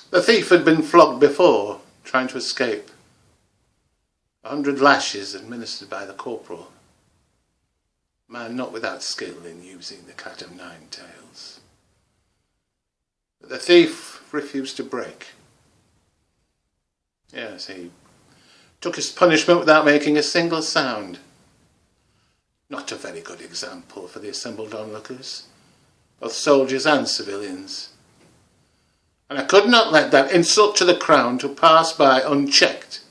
The thief had been flogged before, trying to escape. 100 lashes administered by the corporal. Man not without skill in using the cat of nine tails. But the thief refused to break. Yes, he took his punishment without making a single sound. Not a very good example for the assembled onlookers, both soldiers and civilians. And I could not let that insult to the crown to pass by unchecked.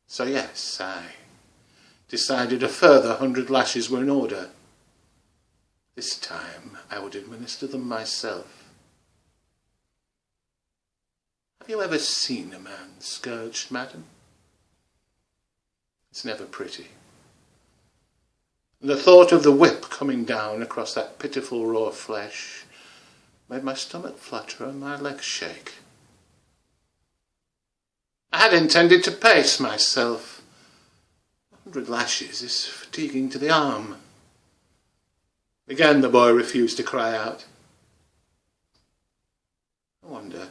So yes, I decided a further 100 lashes were in order. This time I would administer them myself. Have you ever seen a man scourged, madam? It's never pretty. And the thought of the whip coming down across that pitiful raw flesh made my stomach flutter and my legs shake. I had intended to pace myself. 100 lashes is fatiguing to the arm. Again the boy refused to cry out. I wonder,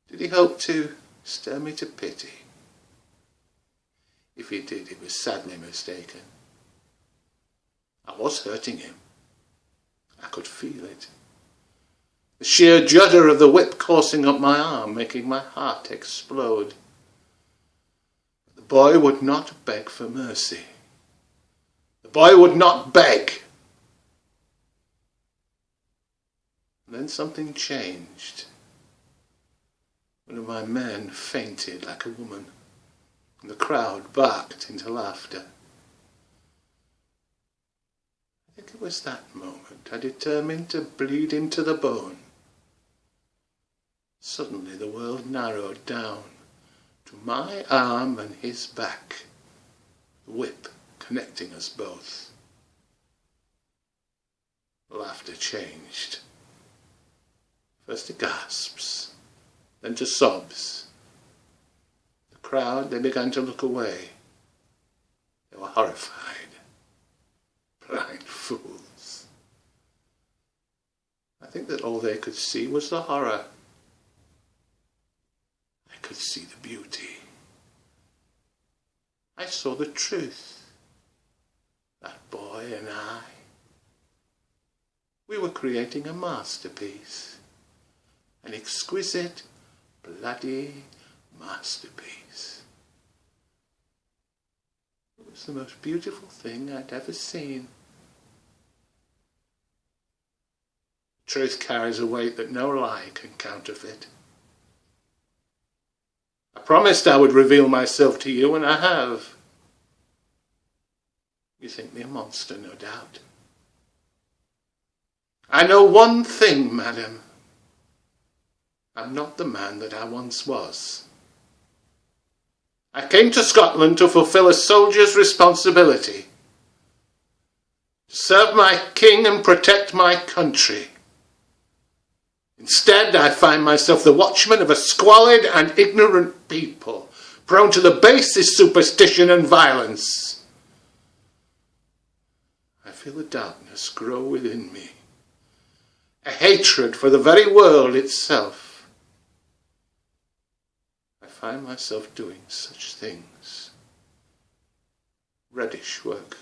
did he hope to stir me to pity? If he did, he was sadly mistaken. I was hurting him. I could feel it. The sheer judder of the whip coursing up my arm, making my heart explode. But the boy would not beg for mercy. The boy would not beg. And then something changed. One of my men fainted like a woman, and the crowd barked into laughter. I think it was that moment I determined to bleed him to the bone. Suddenly the world narrowed down to my arm and his back, the whip connecting us both. Laughter changed. First to gasps, then to sobs. The crowd, they began to look away. They were horrified. Blind fools. I think that all they could see was the horror. I could see the beauty. I saw the truth. That boy and I. We were creating a masterpiece. An exquisite, bloody masterpiece. It was the most beautiful thing I'd ever seen. Truth carries a weight that no lie can counterfeit. I promised I would reveal myself to you, and I have. You think me a monster, no doubt. I know one thing, madam. I'm not the man that I once was. I came to Scotland to fulfill a soldier's responsibility. To serve my king and protect my country. Instead, I find myself the watchman of a squalid and ignorant people, prone to the basest superstition and violence. I feel the darkness grow within me, a hatred for the very world itself. I find myself doing such things, reddish work,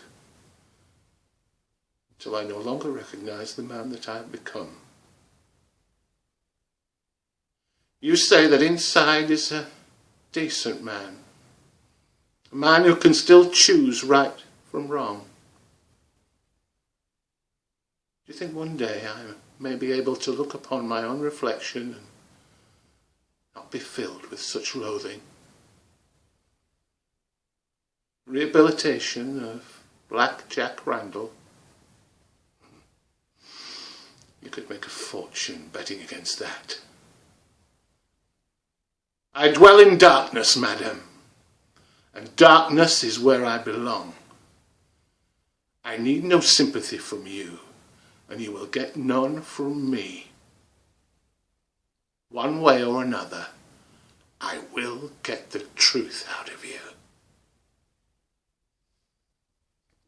till I no longer recognize the man that I have become. You say that inside is a decent man, a man who can still choose right from wrong. Do you think one day I may be able to look upon my own reflection and not be filled with such loathing? Rehabilitation of Black Jack Randall. You could make a fortune betting against that. I dwell in darkness, madam, and darkness is where I belong. I need no sympathy from you, and you will get none from me. One way or another, I will get the truth out of you.